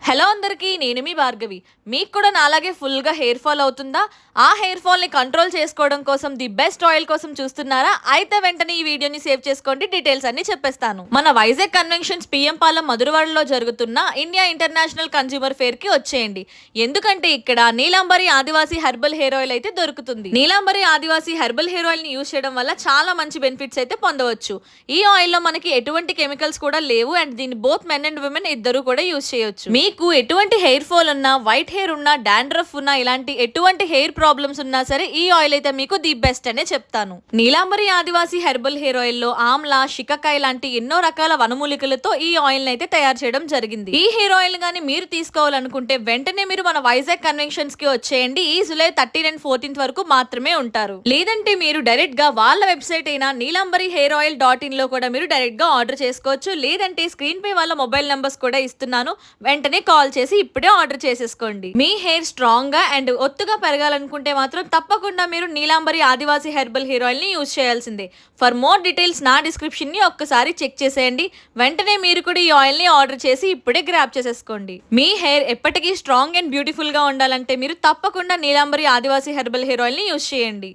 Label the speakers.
Speaker 1: Hello అందరికీ, నేను మీ భార్గవి. మీకు కూడా నాలాగే ఫుల్గా హెయిర్ ఫాల్ అవుతుందా? ఆ హెయిర్ ఫాల్ని కంట్రోల్ చేసుకోవడం కోసం ది బెస్ట్ ఆయిల్ కోసం చూస్తున్నారా? అయితే వెంటనే ఈ వీడియోని సేవ్ చేసుకోండి, డీటెయిల్స్ అన్ని చెప్పేస్తాను. మన వైజాగ్ కన్వెన్షన్స్ పిఎం పాలెం మధురవాడలో జరుగుతున్న ఇండియా ఇంటర్నేషనల్ కన్స్యూమర్ ఫేర్ కి వచ్చేయండి. ఎందుకంటే ఇక్కడ నీలాంబరి ఆదివాసీ హెర్బల్ హెయిర్ ఆయిల్ అయితే దొరుకుతుంది. నీలాంబరి ఆదివాసీ హెర్బల్ హెయిర్ ఆయిల్ ని యూజ్ చేయడం వల్ల చాలా మంచి బెనిఫిట్స్ అయితే పొందవచ్చు. ఈ ఆయిల్ లో మనకి ఎటువంటి కెమికల్స్ కూడా లేవు అండ్ దీన్ని బోత్ మెన్ అండ్ విమెన్ ఇద్దరు కూడా యూజ్ చేయొచ్చు. మీకు ఎటువంటి హెయిర్ ఫాల్ ఉన్నా, వైట్ హెయిర్ ఉన్నా, డాండ్రఫ్ ఉన్నా, ఇలాంటి ఎటువంటి హెయిర్ ప్రాబ్లమ్స్ ఉన్నా సరే ఈ ఆయిల్ అయితే మీకు ది బెస్ట్ అనే చెప్తాను. నీలాంబరి ఆదివాసీ హెర్బల్ హెయిర్ ఆయిల్ లో ఆమ్లా, షికకాయ లాంటి ఎన్నో రకాల వనమూలికలతో ఈ ఆయిల్ అయితే తయారు చేయడం జరిగింది. ఈ హెయిర్ ఆయిల్ గానీ మీరు తీసుకోవాలనుకుంటే వెంటనే మీరు మన వైజాగ్ కన్వెన్షన్స్ కి వచ్చేయండి. ఈ జూలై 13 and 14 వరకు మాత్రమే ఉంటారు. లేదంటే మీరు డైరెక్ట్ గా వాళ్ళ వెబ్సైట్ అయినా నీలాంబరి హెయిర్ ఆయిల్ .in లో కూడా మీరు డైరెక్ట్ గా ఆర్డర్ చేసుకోవచ్చు. లేదంటే స్క్రీన్ పై వాళ్ళ మొబైల్ నంబర్స్ కూడా ఇస్తున్నాను, వెంటనే కాల్ చేసి ఇప్పుడే ఆర్డర్ చేసేసుకోండి. మీ హెయిర్ స్ట్రాంగ్ గా అండ్ ఒత్తుగా పెరగాలనుకుంటే మాత్రం తప్పకుండా మీరు నీలాంబరి ఆదివాసీ హెర్బల్ హెయిర్ ఆయిల్ ని యూజ్ చేయాల్సిందే. ఫర్ మోర్ డీటెయిల్స్ నా డిస్క్రిప్షన్ ని ఒక్కసారి చెక్ చేసేయండి. వెంటనే మీరు కూడా ఈ ఆయిల్ ని ఆర్డర్ చేసి ఇప్పుడే గ్రాబ్ చేసేసుకోండి. మీ హెయిర్ ఎప్పటికీ స్ట్రాంగ్ అండ్ బ్యూటిఫుల్ గా ఉండాలంటే మీరు తప్పకుండా నీలాంబరి ఆదివాసీ హెర్బల్ హెయిర్ ఆయిల్ ని యూజ్ చేయండి.